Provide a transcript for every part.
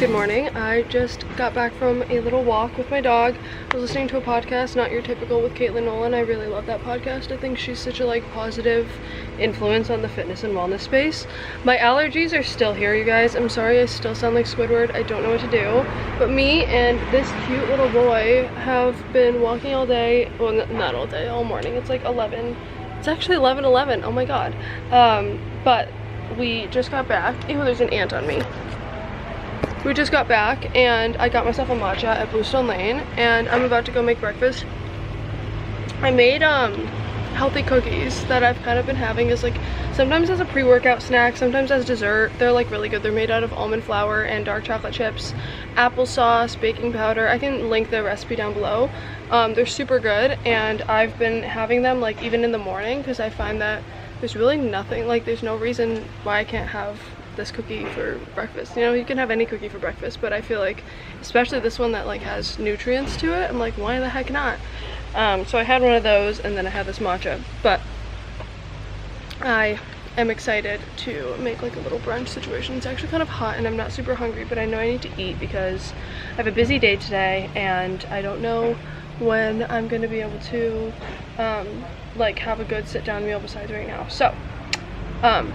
Good morning. I just got back from a little walk with my dog. I was listening to a podcast, Not Your Typical, with Caitlin Nolan. I really love that podcast. I think she's such a positive influence on the fitness and wellness space. My allergies are still here, you guys. I'm sorry I still sound like Squidward. I don't know what to do. But me and this cute little boy have been walking all day. Well, not all day, all morning. It's like 11. It's actually 11:11. Oh my god. But we just got back. Ew, there's an ant on me. We just got back and I got myself a matcha at Bluestone Lane and I'm about to go make breakfast. I made healthy cookies that I've kind of been having as sometimes as a pre-workout snack, sometimes as dessert. They're really good. They're made out of almond flour and dark chocolate chips, applesauce, baking powder. I can link the recipe down below. They're super good and I've been having them even in the morning because I find that there's really nothing, there's no reason why I can't have this cookie for breakfast. You know, you can have any cookie for breakfast, but I feel especially this one that has nutrients to it, I'm why the heck not? So I had one of those and then I had this matcha, but I am excited to make a little brunch situation. It's actually kind of hot and I'm not super hungry, but I know I need to eat because I have a busy day today and I don't know when I'm gonna be able to have a good sit down meal besides right now. So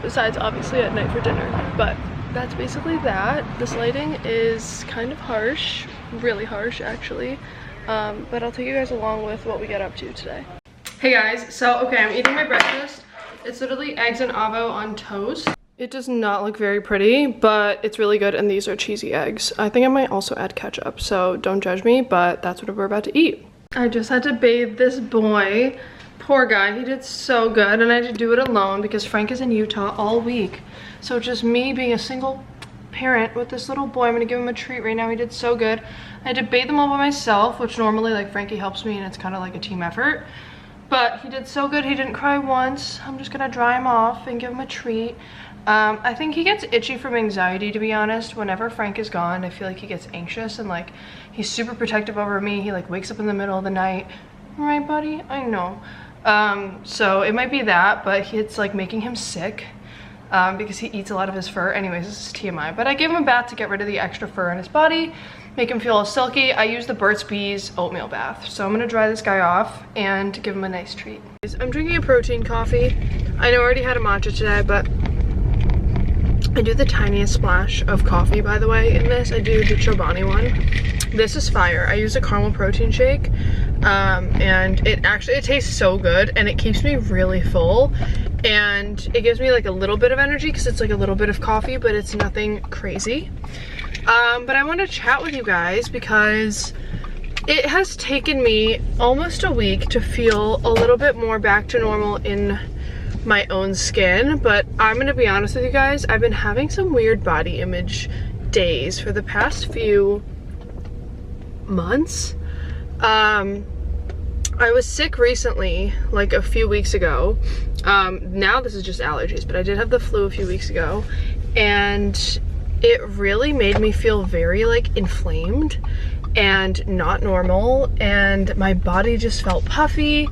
besides obviously at night for dinner, but that's basically that. This lighting is kind of harsh, really harsh actually, but I'll take you guys along with what we get up to today. Hey guys, so okay, I'm eating my breakfast. It's literally eggs and avo on toast. It does not look very pretty, but it's really good, and these are cheesy eggs. I think I might also add ketchup, so don't judge me, but that's what we're about to eat. I just had to bathe this boy. Poor guy, he did so good, and I had to do it alone because Frank is in Utah all week. So just me being a single parent with this little boy, I'm gonna give him a treat right now. He did so good. I had to bathe him all by myself, which normally Frankie helps me and it's kind of a team effort. But he did so good, he didn't cry once. I'm just gonna dry him off and give him a treat. I think he gets itchy from anxiety, to be honest. Whenever Frank is gone, I feel he gets anxious and he's super protective over me. He wakes up in the middle of the night. Right, buddy? I know. So it might be that, but it's making him sick because he eats a lot of his fur. Anyways, this is TMI, but I gave him a bath to get rid of the extra fur in his body, make him feel all silky. I use the Burt's Bees oatmeal bath, so I'm gonna dry this guy off and give him a nice treat. I'm drinking a protein coffee. I know I already had a matcha today, but I do the tiniest splash of coffee, by the way, in this. I do the Chobani one. This is fire. I use a caramel protein shake, and it tastes so good, and it keeps me really full, and it gives me a little bit of energy because it's a little bit of coffee, but it's nothing crazy. But I want to chat with you guys because it has taken me almost a week to feel a little bit more back to normal in my own skin, but I'm gonna be honest with you guys, I've been having some weird body image days for the past few months. I was sick recently, a few weeks ago. Now this is just allergies, but I did have the flu a few weeks ago, and it really made me feel very inflamed and not normal, and my body just felt puffy.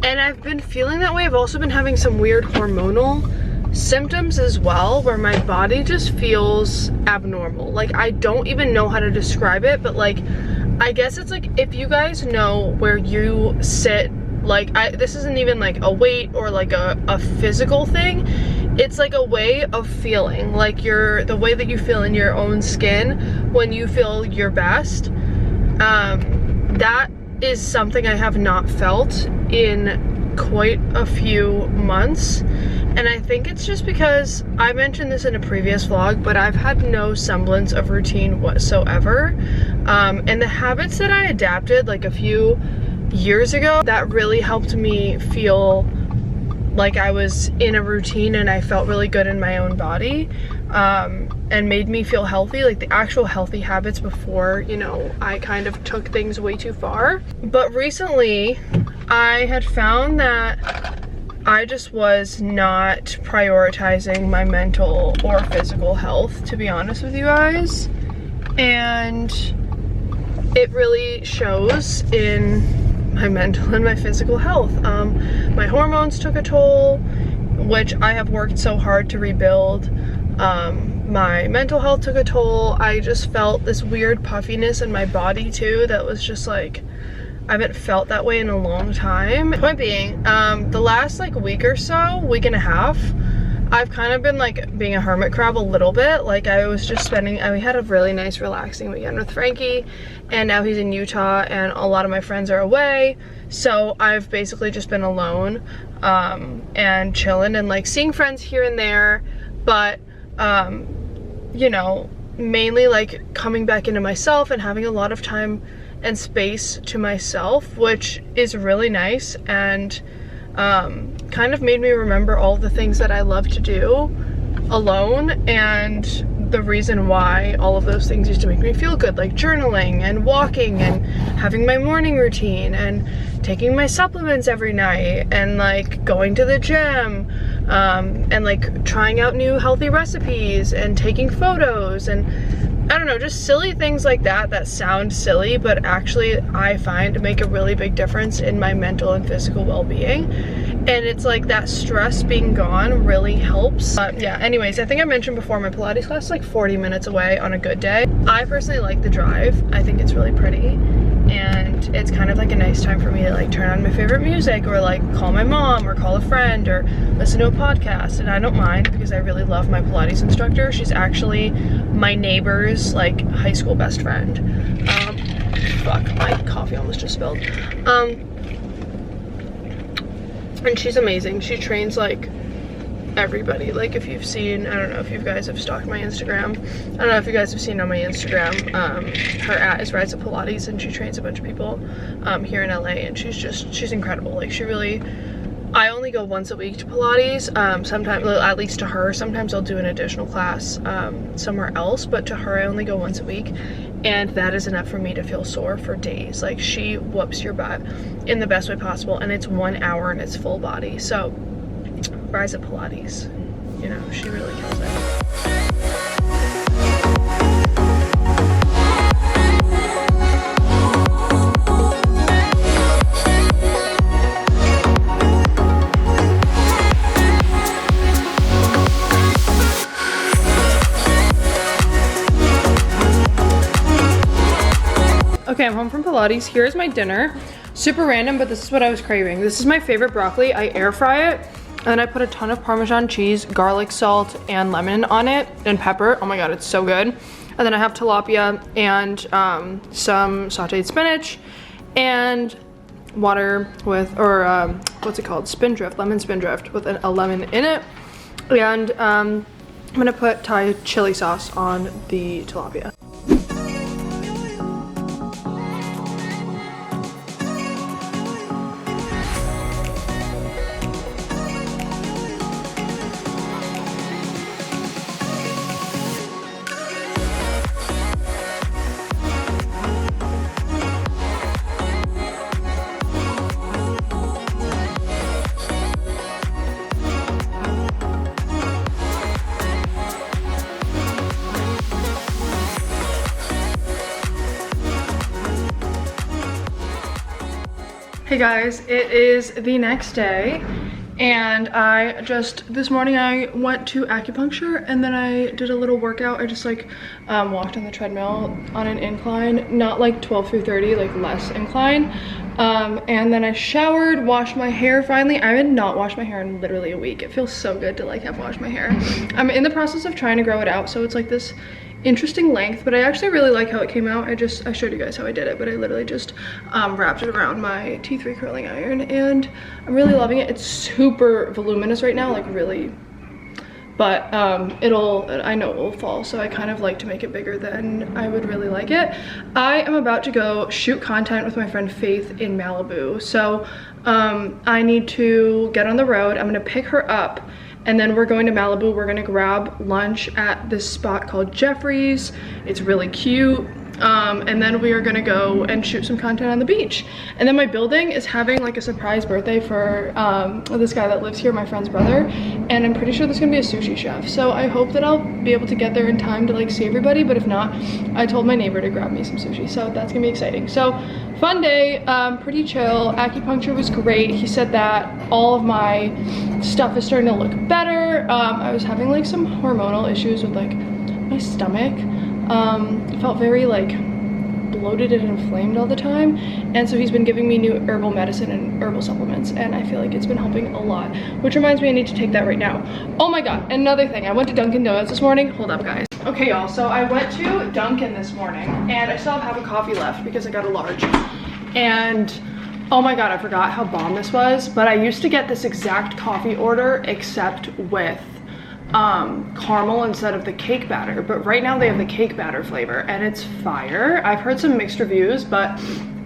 And I've been feeling that way. I've also been having some weird hormonal symptoms as well, where my body just feels abnormal. I don't even know how to describe it, but I guess it's if you guys know where you sit, this isn't even a weight or a physical thing. It's a way of feeling, the way that you feel in your own skin when you feel your best. That is something I have not felt in quite a few months, and I think it's just because I mentioned this in a previous vlog, but I've had no semblance of routine whatsoever, and the habits that I adapted a few years ago, that really helped me feel I was in a routine and I felt really good in my own body, and made me feel healthy, the actual healthy habits before, you know, I kind of took things way too far. But recently I had found that I just was not prioritizing my mental or physical health, to be honest with you guys, and it really shows in my mental and my physical health. My hormones took a toll, which I have worked so hard to rebuild, my mental health took a toll. I just felt this weird puffiness in my body too that was just like, I haven't felt that way in a long time. Point being, the last like week or so, week and a half, I've kind of been like being a hermit crab a little bit. Like I was just we had a really nice relaxing weekend with Frankie, and now he's in Utah and a lot of my friends are away. So I've basically just been alone and chilling and like seeing friends here and there. But, you know, mainly like coming back into myself and having a lot of time and space to myself, which is really nice, and kind of made me remember all the things that I love to do alone, and the reason why all of those things used to make me feel good, like journaling and walking and having my morning routine and taking my supplements every night and like going to the gym and like trying out new healthy recipes and taking photos and I don't know, just silly things like that that sound silly, but actually I find make a really big difference in my mental and physical well-being. And it's like that stress being gone really helps. Yeah, anyways, I think I mentioned before my Pilates class is like 40 minutes away on a good day. I personally like the drive. I think it's really pretty. And it's kind of like a nice time for me to like turn on my favorite music or like call my mom or call a friend or listen to a podcast, and I don't mind because I really love my Pilates instructor. She's actually my neighbor's like high school best friend. Fuck, my coffee almost just spilled. And she's amazing. She trains like everybody. Like if you've seen, I don't know if you guys have stalked my Instagram, I don't know if you guys have seen on my Instagram, her @ is Rise of Pilates, and she trains a bunch of people here in LA, and she's incredible. Like she really, I only go once a week to Pilates, sometimes, at least to her. Sometimes I'll do an additional class somewhere else, but to her I only go once a week, and that is enough for me to feel sore for days. Like she whoops your butt in the best way possible, and it's 1 hour and it's full body. So Rise of Pilates, you know, she really kills it. Okay, I'm home from Pilates. Here's my dinner. Super random, but this is what I was craving. This is my favorite broccoli. I air fry it, and I put a ton of Parmesan cheese, garlic salt, and lemon on it, and pepper. Oh my god, it's so good. And then I have tilapia and some sauteed spinach and water with, or what's it called? Spindrift, lemon spindrift with a lemon in it. And I'm gonna put Thai chili sauce on the tilapia. Hey guys, it is the next day, and this morning I went to acupuncture, and then I did a little workout. I just like walked on the treadmill on an incline, not like 12 through 30, like less incline. And then I showered, washed my hair finally. I had not washed my hair in literally a week. It feels so good to like have washed my hair. I'm in the process of trying to grow it out, so it's like this interesting length, but I actually really like how it came out. I showed you guys how I did it, but I literally just wrapped it around my T3 curling iron, and I'm really loving it. It's super voluminous right now, like really, but I know it will fall, so I kind of like to make it bigger than I would really like it. I am about to go shoot content with my friend Faith in Malibu, so I need to get on the road. I'm gonna pick her up, and then we're going to Malibu. We're gonna grab lunch at this spot called Jeffrey's. It's really cute. And then we are gonna go and shoot some content on the beach. And then my building is having like a surprise birthday for this guy that lives here, my friend's brother. And I'm pretty sure there's gonna be a sushi chef. So I hope that I'll be able to get there in time to like see everybody. But if not, I told my neighbor to grab me some sushi. So that's gonna be exciting. So fun day, pretty chill. Acupuncture was great. He said that all of my stuff is starting to look better. I was having like some hormonal issues with like my stomach felt very like bloated and inflamed all the time, and so he's been giving me new herbal medicine and herbal supplements, and I feel like it's been helping a lot, which reminds me I need to take that right now. Oh my god, another thing, I went to Dunkin' Donuts this morning. Hold up guys. Okay y'all, so I went to Dunkin' this morning and I still have half a coffee left because I got a large, and oh my god, I forgot how bomb this was, but I used to get this exact coffee order except with caramel instead of the cake batter, but right now they have the cake batter flavor and it's fire. I've heard some mixed reviews, but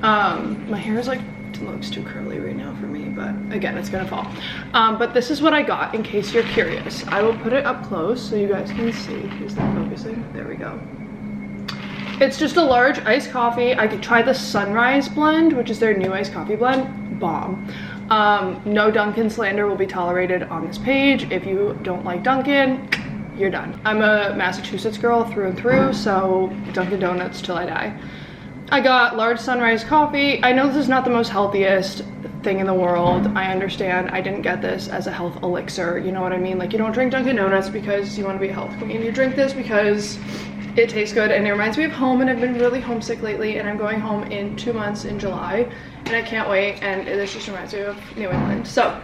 my hair is like looks too curly right now for me, but again, it's gonna fall. But this is what I got in case you're curious. I will put it up close so you guys can see. Is that focusing? There we go. It's just a large iced coffee. I could try the Sunrise blend, which is their new iced coffee blend. Bomb. No Dunkin' slander will be tolerated on this page. If you don't like Dunkin', you're done. I'm a Massachusetts girl through and through, so Dunkin' Donuts till I die. I got large Sunrise coffee. I know this is not the most healthiest thing in the world. I understand. I didn't get this as a health elixir. You know what I mean? Like, you don't drink Dunkin' Donuts because you want to be a health queen. You drink this because it tastes good and it reminds me of home, and I've been really homesick lately, and I'm going home in 2 months in July and I can't wait, and this just reminds me of New England. So,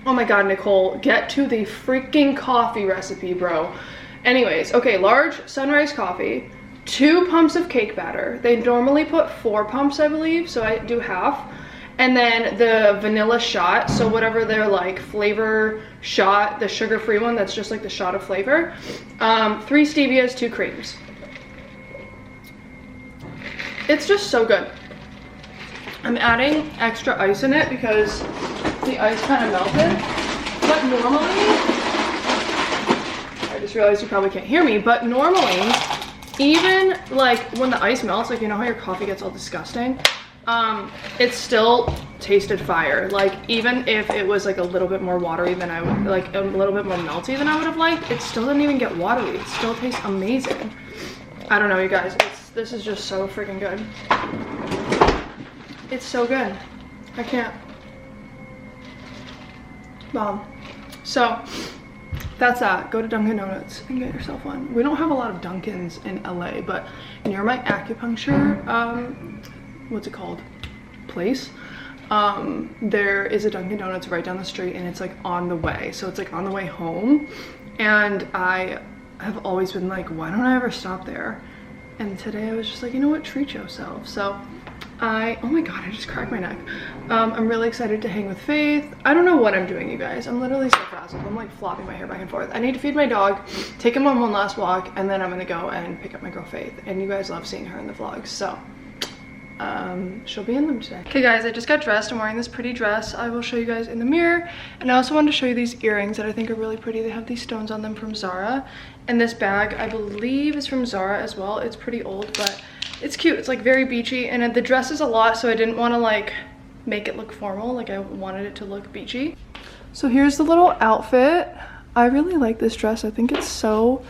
oh my god, Nicole, get to the freaking coffee recipe, bro. Anyways, okay, large Sunrise coffee, 2 pumps of cake batter. They normally put 4 pumps, I believe, so I do half. And then the vanilla shot, so whatever their like flavor shot, the sugar-free one that's just like the shot of flavor. 3 stevias, 2 creams. It's just so good. I'm adding extra ice in it because the ice kind of melted. But normally, I just realized you probably can't hear me, but normally, even like when the ice melts, like you know how your coffee gets all disgusting? It still tasted fire. Like even if it was like a little bit more watery than I would, like a little bit more melty than I would have liked, it still didn't even get watery. It still tastes amazing. I don't know, you guys, this is just so freaking good. It's so good. I can't. Bomb. So that's that. Go to Dunkin' Donuts and get yourself one. We don't have a lot of Dunkins in LA, but near my acupuncture, what's it called? Place. There is a Dunkin' Donuts right down the street, and it's like on the way. So it's like on the way home. And I have always been like, why don't I ever stop there? And today I was just like, you know what? Treat yourself. So oh my god, I just cracked my neck. I'm really excited to hang with Faith. I don't know what I'm doing, you guys. I'm literally so frazzled. I'm like flopping my hair back and forth. I need to feed my dog, take him on one last walk, and then I'm gonna go and pick up my girl Faith. And you guys love seeing her in the vlogs, so she'll be in them today. Okay guys, I just got dressed. I'm wearing this pretty dress. I will show you guys in the mirror. And I also wanted to show you these earrings that I think are really pretty. They have these stones on them from Zara. And this bag, I believe, is from Zara as well. It's pretty old, but it's cute. It's like very beachy, and the dress is a lot, so I didn't want to like make it look formal. Like I wanted it to look beachy. So here's the little outfit. I really like this dress. I think it's so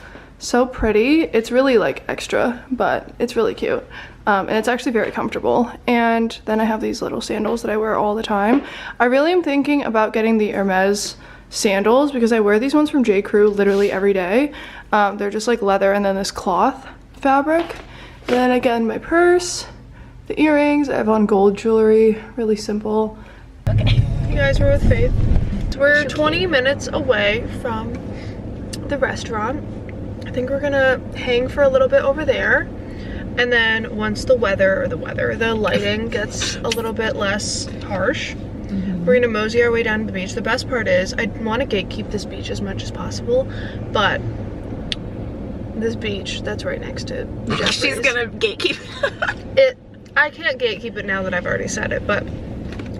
pretty. It's really like extra, but it's really cute. And it's actually very comfortable. And then I have these little sandals that I wear all the time. I really am thinking about getting the Hermes sandals because I wear these ones from J. Crew literally every day. They're just like leather and then this cloth fabric. Then again, my purse, the earrings. I have on gold jewelry, really simple. Okay. You guys, we're with Faith. So we're 20 minutes away from the restaurant. I think we're gonna hang for a little bit over there. And then once the lighting gets a little bit less harsh, we're gonna mosey our way down to the beach. The best part is I want to gatekeep this beach as much as possible, but this beach that's right next to Jeffrey's, she's gonna gatekeep it. I can't gatekeep it now that I've already said it, but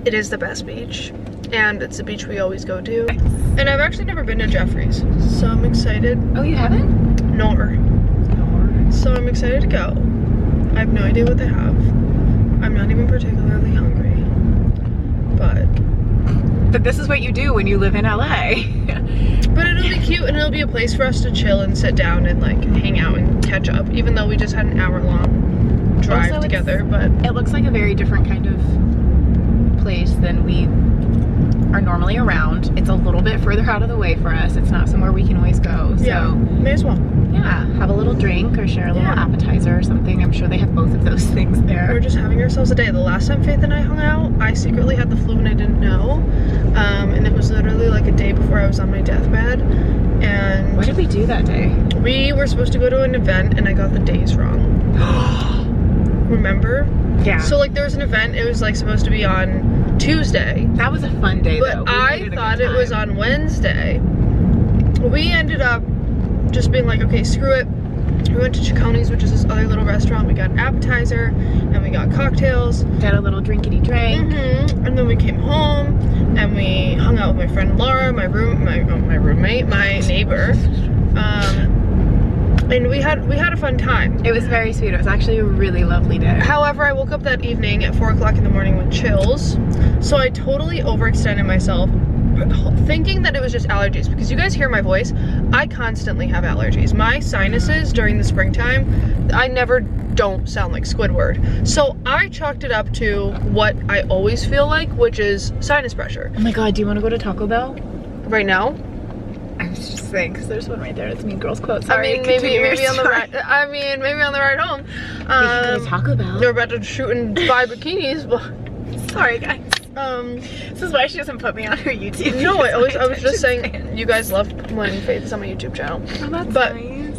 it is the best beach, and it's the beach we always go to. And I've actually never been to Jeffrey's, so I'm excited. Oh, you haven't? Nor. So I'm excited to go. I have no idea what they have. I'm not even particularly hungry, but this is what you do when you live in LA. But it'll be cute, and it'll be a place for us to chill and sit down and like hang out and catch up, even though we just had an hour-long drive also together. But it looks like a very different kind of place than we are normally around. It's a little bit further out of the way for us. It's not somewhere we can always go. So yeah, may as well. Yeah, have a little drink or share a little appetizer or something. I'm sure they have both of those things there. We're just having ourselves a day. The last time Faith and I hung out, I secretly had the flu and I didn't know. And it was literally like a day before I was on my deathbed. And what did we do that day? We were supposed to go to an event and I got the days wrong. Remember? Yeah. So like there was an event, it was like supposed to be on Tuesday. That was a fun day though. But I thought it was on Wednesday. We ended up just being like, okay, screw it. We went to Chiconi's, which is this other little restaurant. We got an appetizer and we got cocktails. Got a little drinkity drink. And then we came home and we hung out with my friend Laura, my roommate, my neighbor. And we had a fun time. It was very sweet. It was actually a really lovely day. However, I woke up that evening at 4 o'clock in the morning with chills. So I totally overextended myself, thinking that it was just allergies, because you guys hear my voice. I constantly have allergies. My sinuses during the springtime, I never don't sound like Squidward. So I chalked it up to what I always feel like, which is sinus pressure. Oh my god, do you want to go to Taco Bell? Right now? I was just saying, because there's one right there. It's Mean Girls quote. Sorry, I mean, maybe on the ride. I mean, maybe on the ride home. We could go to Taco Bell. They're about to shoot and buy bikinis, but sorry guys. This is why she doesn't put me on her YouTube. No, I was just saying, you guys loved when Faith is on my YouTube channel. Oh, that's but, nice.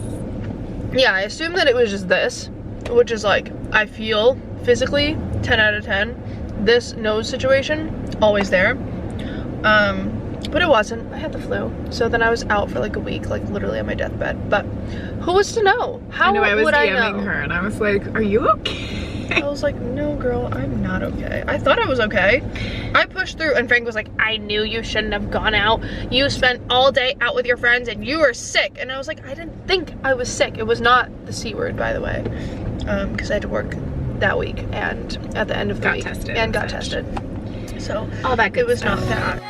Yeah, I assumed that it was just this, which is like, I feel physically 10 out of 10. This nose situation, always there. But it wasn't. I had the flu. So then I was out for like a week, like literally on my deathbed. But who was to know? How I was would I know? DMing her and I was like, are you okay? I was like, no girl, I'm not okay. I thought I was okay. I pushed through and Frank was like, I knew you shouldn't have gone out. You spent all day out with your friends and you were sick. And I was like, I didn't think I was sick. It was not the C word, by the way. Because I had to work that week and at the end of the week. Got tested. So all that good it was stuff. not that.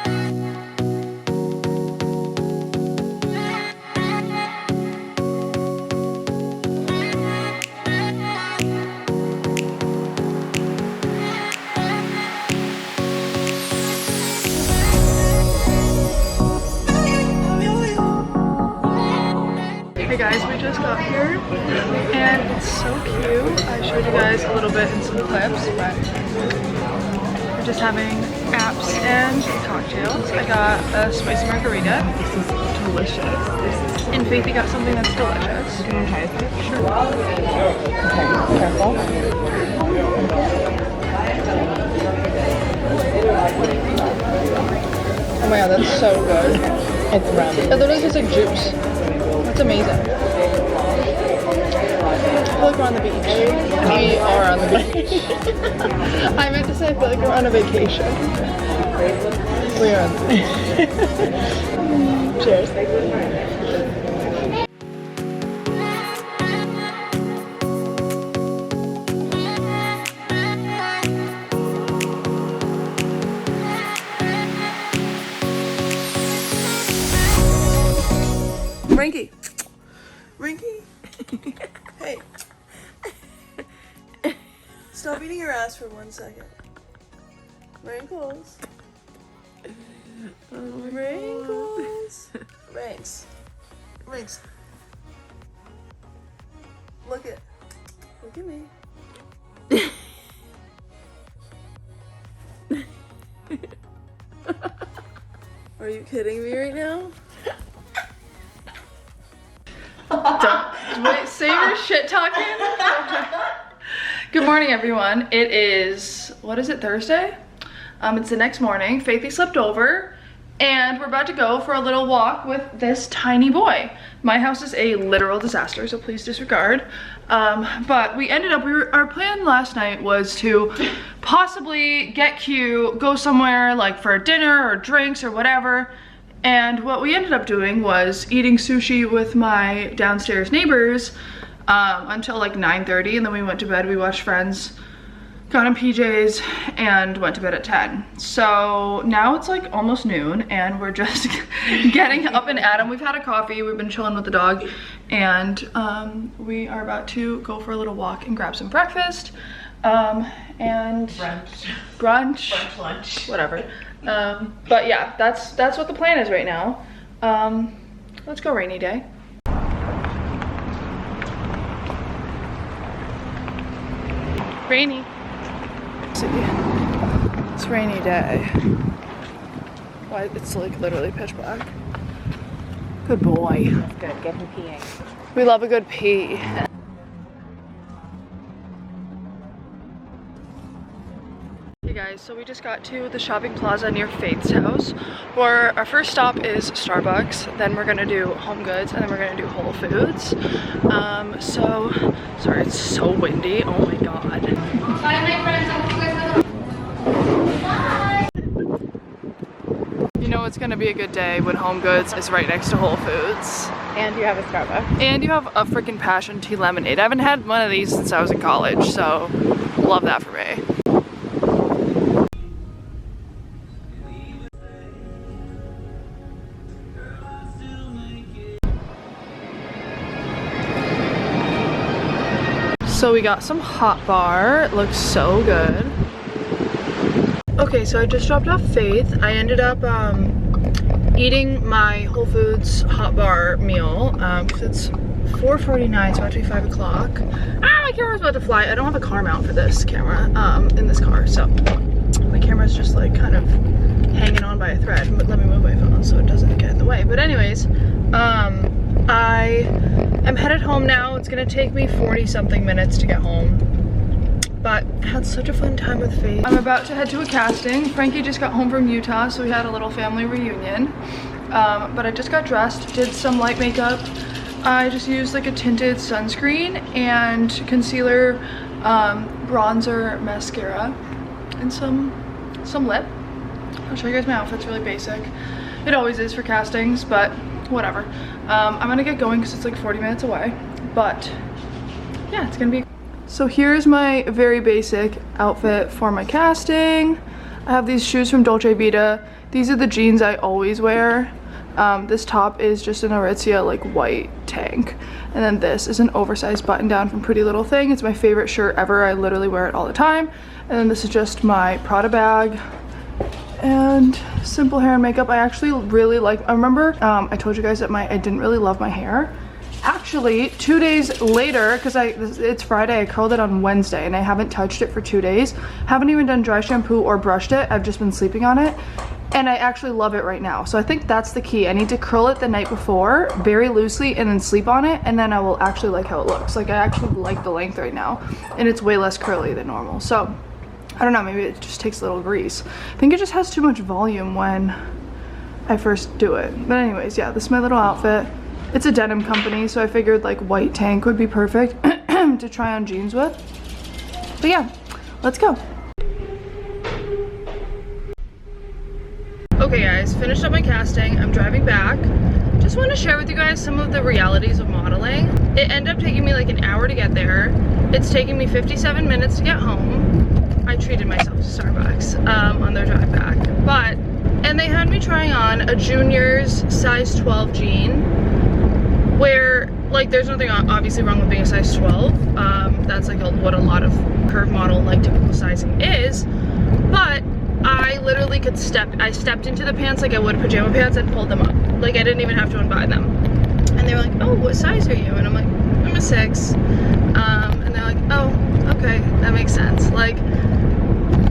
Hey guys, we just got here and it's so cute. I showed you guys a little bit in some clips, but we're just having apps and cocktails. I got a spicy margarita. This is delicious. And Faithy got something that's delicious. Can I try this? Sure. Okay, careful. Oh my god, that's so good. It's rum. It literally tastes like juice. That's amazing. I feel like we're on the beach. We are on the beach. I meant to say I feel like we're on a vacation. We are on the beach. Cheers. Rinky. Hey. Stop eating your ass for 1 second. Wrinkles. Wrinkles. Ranks. Ranks. Look at me. Are you kidding me right now? Wait, say your shit talking. Good morning, everyone. It is, what is it, Thursday? It's the next morning. Faithy slept over, and we're about to go for a little walk with this tiny boy. My house is a literal disaster, so please disregard. But we ended up, our plan last night was to possibly get cute, go somewhere like for dinner or drinks or whatever. And what we ended up doing was eating sushi with my downstairs neighbors until like 9:30, and then we went to bed. We watched Friends, got in PJs, and went to bed at 10. So now it's like almost noon, and we're just getting up and at 'em. We've had a coffee, we've been chilling with the dog, and we are about to go for a little walk and grab some breakfast. And brunch, lunch. whatever. But yeah, that's what the plan is right now. Let's go rainy day. Rainy. See, it's rainy day. Why it's like literally pitch black. Good boy. That's good. Get him peeing. We love a good pee. Hey guys, so we just got to the shopping plaza near Faith's house, where our first stop is Starbucks, then we're gonna do Home Goods, and then we're gonna do Whole Foods. So, sorry, it's so windy, oh my god. Bye, my friends. I hope you guys have a... You know it's gonna be a good day when Home Goods is right next to Whole Foods. And you have a Starbucks. And you have a freaking passion tea lemonade. I haven't had one of these since I was in college, so love that for me. So we got some hot bar. It looks so good. Okay, so I just dropped off Faith. I ended up eating my Whole Foods hot bar meal because it's 4:49, so actually 5 o'clock. My camera's about to fly. I don't have a car mount for this camera in this car, so my camera's just like kind of hanging on by a thread. But let me move my phone so it doesn't get in the way. But anyways, I am headed home now. It's gonna take me 40-something minutes to get home, but I had such a fun time with Faith. I'm about to head to a casting. Frankie just got home from Utah, so we had a little family reunion. But I just got dressed, did some light makeup. I just used like a tinted sunscreen and concealer, bronzer, mascara, and some lip. I'll show you guys my outfit. It's really basic. It always is for castings, but whatever. I'm gonna get going because it's like 40 minutes away, but yeah, it's gonna be. So here's my very basic outfit for my casting. I have these shoes from Dolce Vita. These are the jeans I always wear. This top is just an Aritzia like white tank, and then this is an oversized button down from Pretty Little Thing. It's my favorite shirt ever. I literally wear it all the time. And then this is just my Prada bag and simple hair and makeup. I actually really like, I remember I told you guys that I didn't really love my hair. Actually, 2 days later, because it's Friday, I curled it on Wednesday and I haven't touched it for 2 days. Haven't even done dry shampoo or brushed it. I've just been sleeping on it. And I actually love it right now. So I think that's the key. I need to curl it the night before, very loosely, and then sleep on it, and then I will actually like how it looks. Like I actually like the length right now, and it's way less curly than normal. So I don't know, maybe it just takes a little grease. I think it just has too much volume when I first do it. But anyways, yeah, this is my little outfit. It's a denim company, so I figured like white tank would be perfect to try on jeans with. But yeah, let's go. Okay guys, finished up my casting. I'm driving back. Just want to share with you guys some of the realities of modeling. It ended up taking me like an hour to get there. It's taking me 57 minutes to get home. I treated myself to Starbucks on their drive back. And they had me trying on a junior's size 12 jean, where like there's nothing obviously wrong with being a size 12. That's like what a lot of curve model like typical sizing is. But I literally I stepped into the pants like I would pajama pants and pulled them up. Like I didn't even have to unbuy them. And they were like, oh, what size are you? And I'm like, I'm a 6. And they're like, oh, okay, that makes sense. Like,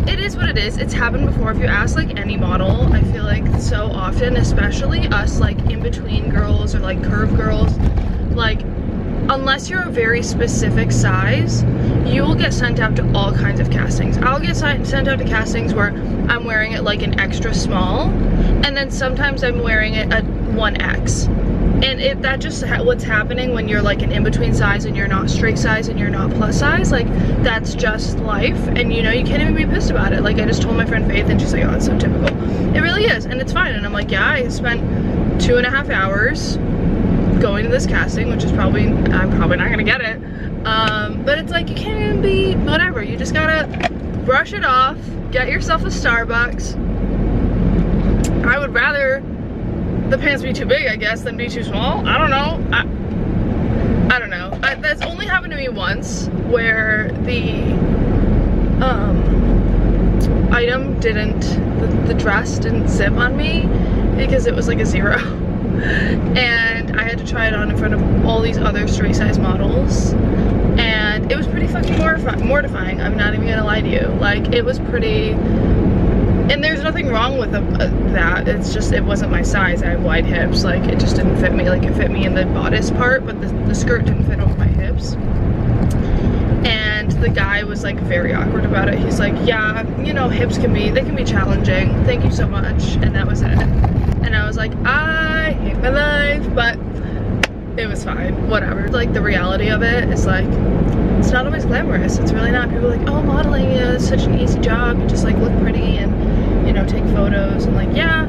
it is what it is. It's happened before. If you ask like any model, I feel like so often, especially us like in between girls or like curve girls, like unless you're a very specific size, you will get sent out to all kinds of castings. I'll get sent out to castings where I'm wearing it like an extra small, and then sometimes I'm wearing it at 1X. And that just what's happening when you're like an in-between size and you're not straight size and you're not plus size. Like that's just life, and you know, you can't even be pissed about it. Like I just told my friend Faith and she's like, oh, it's so typical. It really is, and it's fine. And I'm like, yeah, I spent 2.5 hours going to this casting, which is I'm probably not gonna get it. But it's like, you can't even be whatever. You just gotta brush it off, get yourself a Starbucks. I would rather the pants be too big, I guess, than be too small. I don't know. I don't know. That's only happened to me once, where item didn't, the dress didn't zip on me because it was like a 0. And I had to try it on in front of all these other straight size models. And it was pretty fucking mortifying. I'm not even gonna lie to you. Like, it was pretty, and there's nothing wrong with that. It's just, it wasn't my size. I have wide hips. Like, it just didn't fit me. Like, it fit me in the bodice part, but the skirt didn't fit over my hips. And the guy was like very awkward about it. He's like, yeah, you know, hips can be challenging. Thank you so much. And that was it. And I was like, I hate my life, but it was fine, whatever. Like, the reality of it is like, it's not always glamorous. It's really not. People are like, oh, modeling is such an easy job. You just like look pretty and, you know, take photos. And like, yeah,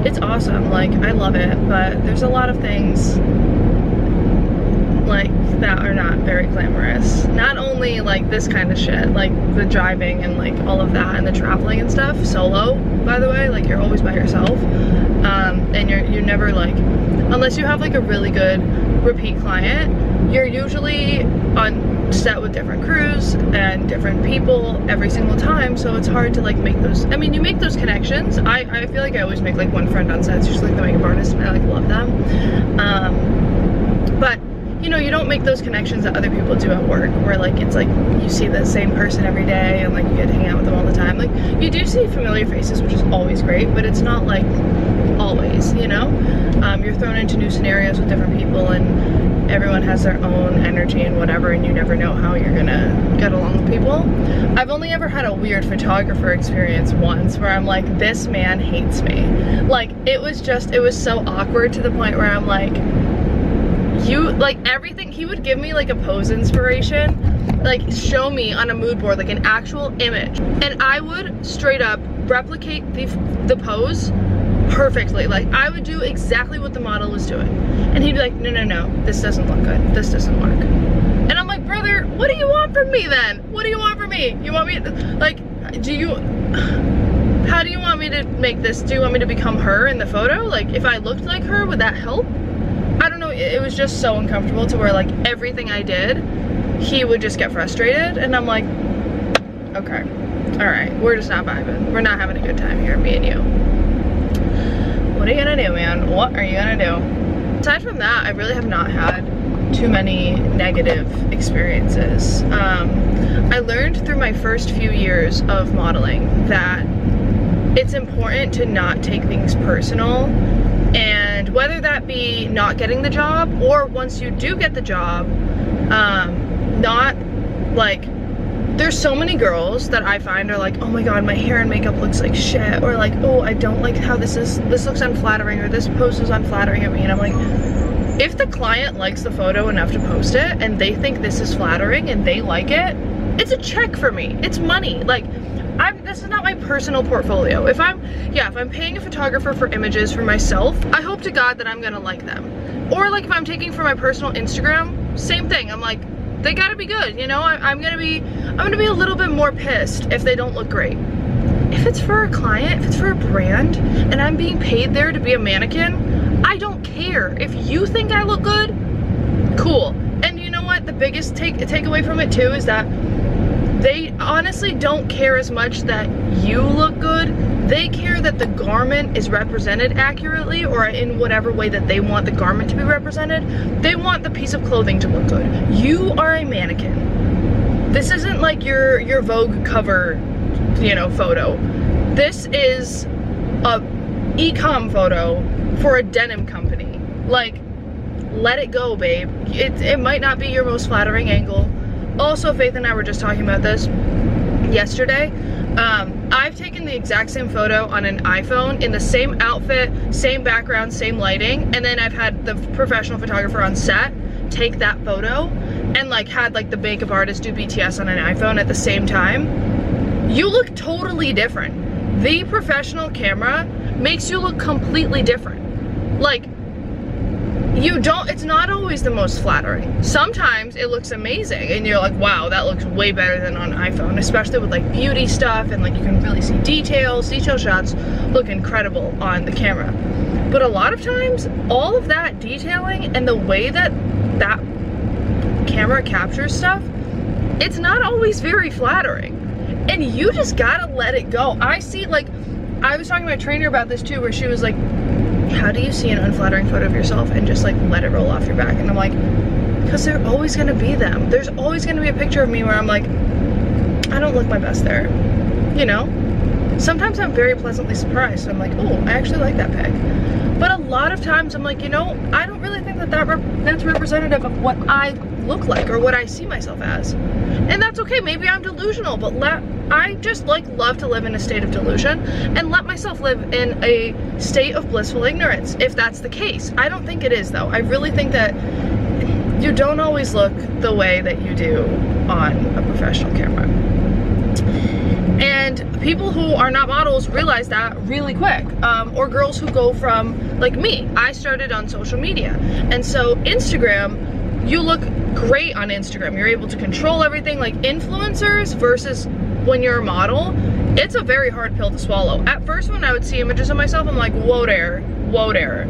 it's awesome. Like, I love it, but there's a lot of things like that are not very glamorous. Not only like this kind of shit, like the driving and like all of that and the traveling and stuff, solo, by the way, like you're always by yourself. And you're never like, unless you have like a really good repeat client, you're usually on set with different crews and different people every single time, so it's hard to like make those, I mean, you make those connections. I feel like I always make like one friend on set. It's usually like the makeup artist, and I like love them. But you know, you don't make those connections that other people do at work, where like it's like you see the same person every day and like you get to hang out with them all the time. Like, you do see familiar faces, which is always great, but it's not like always, you know? You're thrown into new scenarios with different people, and everyone has their own energy and whatever, and you never know how you're gonna get along with people. I've only ever had a weird photographer experience once where I'm like, this man hates me. Like, it was so awkward to the point where I'm like, you, like, everything, he would give me like a pose inspiration, like show me on a mood board like an actual image, and I would straight up replicate the pose perfectly. Like, I would do exactly what the model was doing, and he'd be like, no, this doesn't look good, this doesn't work. And I'm like, brother, what do you want from me then? What do you want from me? You want me to, like, how do you want me to make this? Do you want me to become her in the photo? Like, if I looked like her, would that help? I don't know, it was just so uncomfortable to where like everything I did, he would just get frustrated, and I'm like, okay, all right, we're just not vibing. We're not having a good time here, me and you. What are you gonna do, man? What are you gonna do? Aside from that, I really have not had too many negative experiences. I learned through my first few years of modeling that it's important to not take things personal. And whether that be not getting the job, or once you do get the job, not like, there's so many girls that I find are like, oh my god, my hair and makeup looks like shit, or like, oh, I don't like how this looks unflattering, or this pose is unflattering of me. And I'm like, if the client likes the photo enough to post it, and they think this is flattering and they like it, it's a check for me. It's money. Like, this is not my personal portfolio. If I'm paying a photographer for images for myself, I hope to God that I'm gonna like them. Or like if I'm taking for my personal Instagram, same thing. I'm like, they gotta be good, you know? I'm gonna be a little bit more pissed if they don't look great. If it's for a client, if it's for a brand, and I'm being paid there to be a mannequin, I don't care. If you think I look good, cool. And you know what? The biggest takeaway from it too is that they honestly don't care as much that you look good. They care that the garment is represented accurately, or in whatever way that they want the garment to be represented. They want the piece of clothing to look good. You are a mannequin. This isn't like your Vogue cover, you know, photo. This is a e-com photo for a denim company. Like, let it go, babe. It might not be your most flattering angle. Also, Faith and I were just talking about this yesterday. I've taken the exact same photo on an iPhone in the same outfit, same background, same lighting, and then I've had the professional photographer on set take that photo and like had like the makeup artist do BTS on an iPhone at the same time. You look totally different. The professional camera makes you look completely different. Like, it's not always the most flattering. Sometimes it looks amazing and you're like, wow, that looks way better than on iPhone, especially with like beauty stuff, and like you can really see details. Detail shots look incredible on the camera. But a lot of times, all of that detailing and the way that camera captures stuff, it's not always very flattering. and you just gotta let it go. I see, like, I was talking to my trainer about this too, where she was like, how do you see an unflattering photo of yourself and just like let it roll off your back? And I'm like, because they're always gonna be them. There's always gonna be a picture of me where I'm like, I don't look my best there, you know? Sometimes I'm very pleasantly surprised. I'm like, oh, I actually like that pic. But a lot of times I'm like, you know, I don't really think that that's representative of what I look like or what I see myself as. And that's okay, maybe I'm delusional, but I just like love to live in a state of delusion and let myself live in a state of blissful ignorance, if that's the case. I don't think it is though. I really think that you don't always look the way that you do on a professional camera. And people who are not models realize that really quick, or girls who go from, like me, I started on social media. And so Instagram, you look great on Instagram. You're able to control everything. Like influencers versus when you're a model, it's a very hard pill to swallow. At first when I would see images of myself, I'm like, whoa there, whoa there.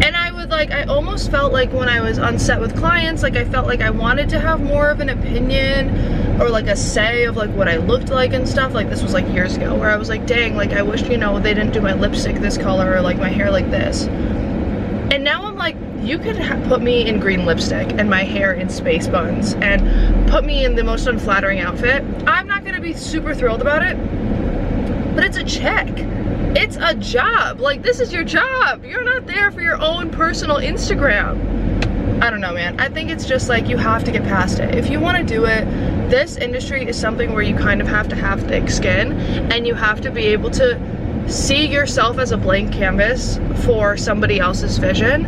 And I would like, I almost felt like when I was on set with clients, like I felt like I wanted to have more of an opinion or like a say of like what I looked like and stuff. Like this was like years ago where I was like, dang, like I wish, you know, they didn't do my lipstick this color or like my hair like this. And now I'm like, you could put me in green lipstick and my hair in space buns and put me in the most unflattering outfit. I'm not gonna be super thrilled about it, but it's a check. It's a job. Like, this is your job. You're not there for your own personal Instagram. I don't know, man. I think it's just like you have to get past it. If you want to do it, this industry is something where you kind of have to have thick skin and you have to be able to see yourself as a blank canvas for somebody else's vision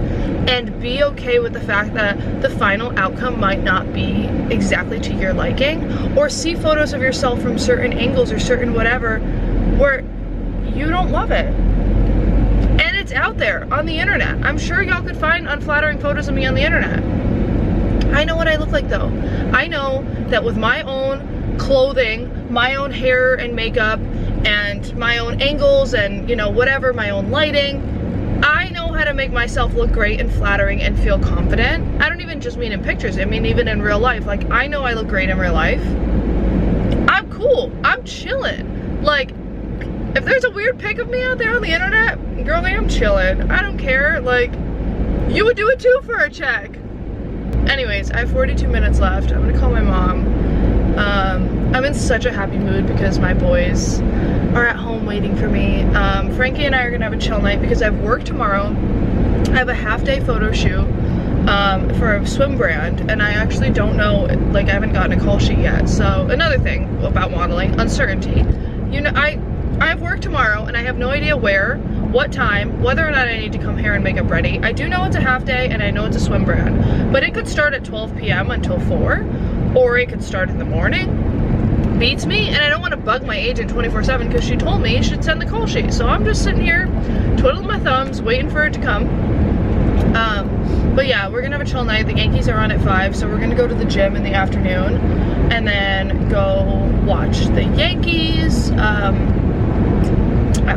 and be okay with the fact that the final outcome might not be exactly to your liking, or see photos of yourself from certain angles or certain whatever where you don't love it. And it's out there on the internet. I'm sure y'all could find unflattering photos of me on the internet. I know what I look like though. I know that with my own clothing, my own hair and makeup, and my own angles and, you know, whatever, my own lighting, I know how to make myself look great and flattering and feel confident. I don't even just mean in pictures, I mean even in real life. Like, I know I look great in real life. I'm cool, I'm chilling. Like, if there's a weird pic of me out there on the internet, girl, I'm chilling. I don't care. Like, you would do it too for a check. Anyways, I have 42 minutes left. I'm gonna call my mom. I'm in such a happy mood because my boys are at home waiting for me. Frankie and I are gonna have a chill night because I have work tomorrow. I have a half-day photo shoot for a swim brand, and I actually don't know, like, I haven't gotten a call sheet yet. So another thing about modeling, uncertainty. You know, I have work tomorrow and I have no idea where, what time, whether or not I need to come here and make up ready. I do know it's a half day and I know it's a swim brand, but it could start at 12 p.m. until 4, or it could start in the morning. Beats me, and I don't want to bug my agent 24/7 because she told me she'd send the call sheet. So I'm just sitting here twiddling my thumbs waiting for it to come. But yeah, we're gonna have a chill night. The Yankees are on at 5, so we're gonna go to the gym in the afternoon and then go watch the Yankees at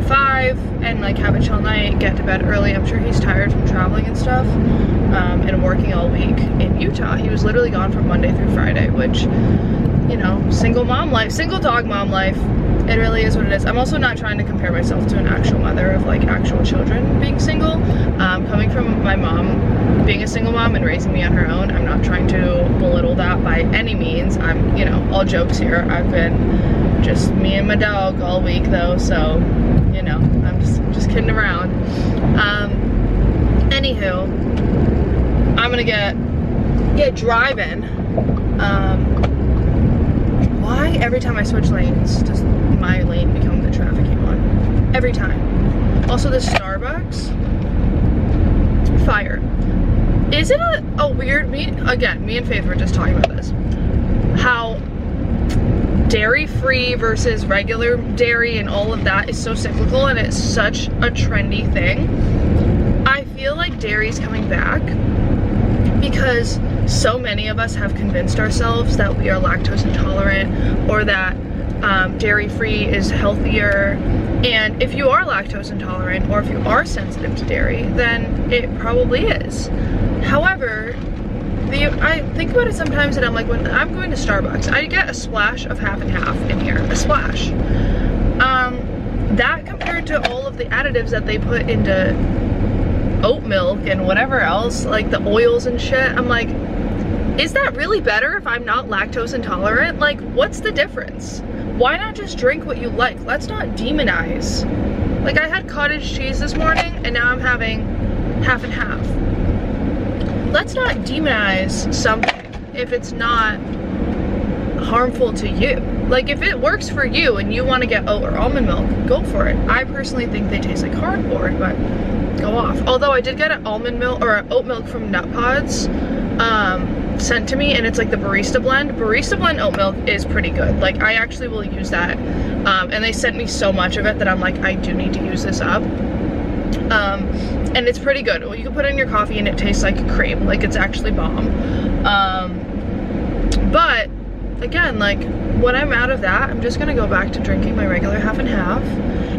5 and like have a chill night, get to bed early. I'm sure he's tired from traveling and stuff and working all week in Utah. He was literally gone from Monday through Friday, which, you know, single mom life, single dog mom life. It really is what it is. I'm also not trying to compare myself to an actual mother of like actual children being single. Coming from my mom being a single mom and raising me on her own, I'm not trying to belittle that by any means. I'm, you know, all jokes here. I've been just me and my dog all week though, so, you know, I'm just kidding around. Anywho, I'm gonna get driving. Why every time I switch lanes does my lane become the trafficking one? Every time. Also, the Starbucks, fire. Is it a weird, me and Faith were just talking about this, how dairy-free versus regular dairy and all of that is so cyclical and it's such a trendy thing. I feel like dairy's coming back because so many of us have convinced ourselves that we are lactose intolerant or that dairy-free is healthier. And if you are lactose intolerant or if you are sensitive to dairy, then it probably is. However, I think about it sometimes, and I'm like, when I'm going to Starbucks, I get a splash of half and half in here, a splash. That compared to all of the additives that they put into oat milk and whatever else, like the oils and shit, I'm like, is that really better if I'm not lactose intolerant? Like, what's the difference? Why not just drink what you like? Let's not demonize. Like, I had cottage cheese this morning, and now I'm having half and half. Let's not demonize something if it's not harmful to you. Like, if it works for you and you want to get oat or almond milk, go for it. I personally think they taste like cardboard, but go off. Although I did get an almond milk or oat milk from Nut Pods sent to me, and it's like the barista blend. Barista blend oat milk is pretty good. Like, I actually will use that. And they sent me so much of it that I'm like, I do need to use this up. And it's pretty good. You can put it in your coffee and it tastes like cream. Like, it's actually bomb. But again, like, when I'm out of that, I'm just gonna go back to drinking my regular half and half.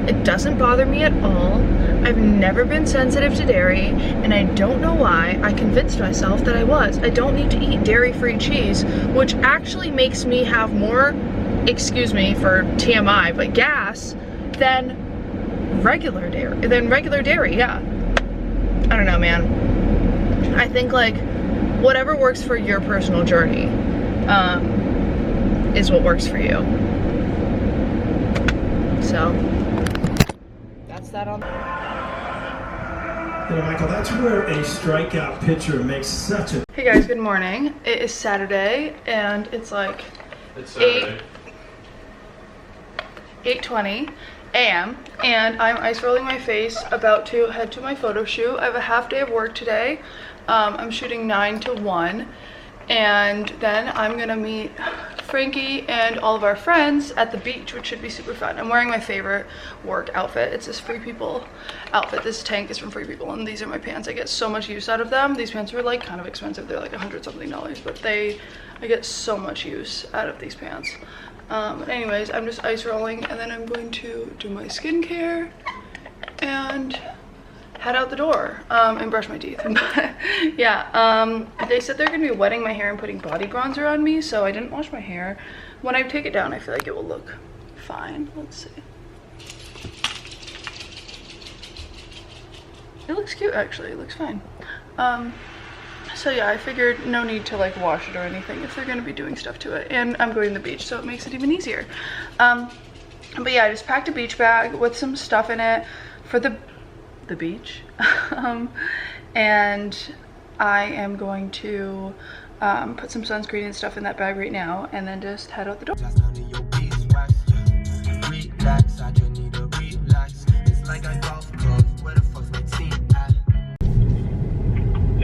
It doesn't bother me at all. I've never been sensitive to dairy, and I don't know why. I convinced myself that I was. I don't need to eat dairy-free cheese, which actually makes me have more, excuse me for TMI, but gas than regular dairy, yeah. I don't know, man. I think, like, whatever works for your personal journey is what works for you. So that's that on. You know, Michael, that's where a strikeout pitcher makes such a... Hey guys, good morning. It is Saturday, and it's like 8:20 a.m. and I'm ice rolling my face, about to head to my photo shoot. I have a half day of work today. I'm shooting 9 to 1, and then I'm gonna meet Frankie and all of our friends at the beach, which should be super fun. I'm wearing my favorite work outfit. It's this Free People outfit. This tank is from Free People, and these are my pants. I get so much use out of them. These pants are like kind of expensive. They're like $100-something, but I get so much use out of these pants. Anyways, I'm just ice rolling, and then I'm going to do my skincare and head out the door and brush my teeth. Yeah, they said they're gonna be wetting my hair and putting body bronzer on me, so I didn't wash my hair. When I take it down, I feel like it will look fine. Let's see. It looks cute, actually. It looks fine. So yeah, I figured no need to like wash it or anything if they're gonna be doing stuff to it, and I'm going to the beach, so it makes it even easier. But yeah, I just packed a beach bag with some stuff in it for the beach. And I am going to put some sunscreen and stuff in that bag right now, and then just head out the door.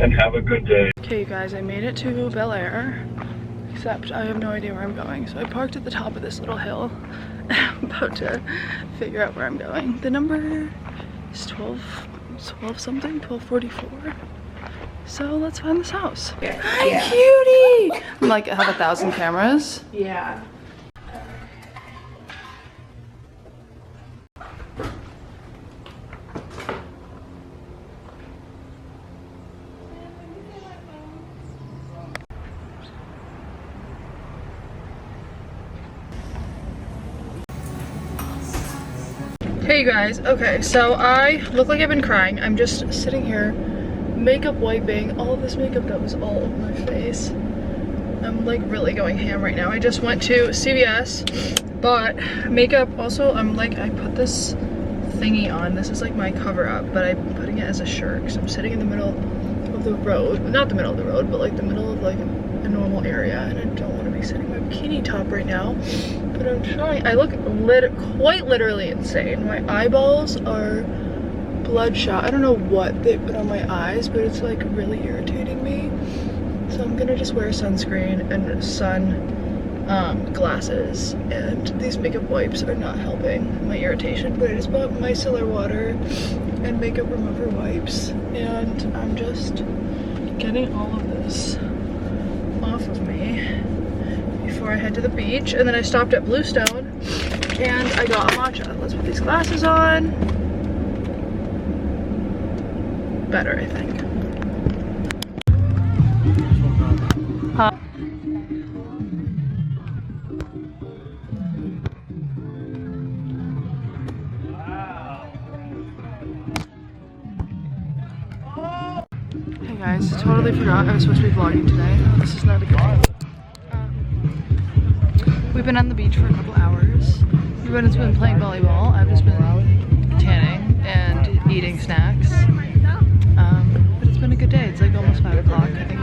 And have a good day. Okay, you guys, I made it to Bel Air, except I have no idea where I'm going. So I parked at the top of this little hill. I'm about to figure out where I'm going. The number is 12 something, 1244. So let's find this house. Yeah. Hi, cutie! I'm like, I have 1,000 cameras. Yeah. Hey you guys, okay, so I look like I've been crying. I'm just sitting here makeup wiping all of this makeup that was all over my face. I'm like really going ham right now. I just went to CVS, bought makeup. Also, I'm like, I put this thingy on. This is like my cover up, but I'm putting it as a shirt because I'm sitting in the middle of the road. Not the middle of the road, but like the middle of like a normal area, and I don't want to be sitting in my bikini top right now. But I'm trying. I look quite literally insane. My eyeballs are bloodshot. I don't know what they put on my eyes, but it's like really irritating me. So I'm gonna just wear sunscreen and sun glasses, and these makeup wipes are not helping my irritation. But I just bought micellar water and makeup remover wipes, and I'm just getting all of this off of me before I head to the beach. And then I stopped at Bluestone and I got a matcha. Let's put these glasses on. Better, I think. Huh? Hey guys, totally forgot I was supposed to be vlogging today. This is not a good day. We've been on the beach for a couple hours. Everyone's been playing volleyball. I've just been tanning and eating snacks. But it's been a good day. It's like almost 5 o'clock. I think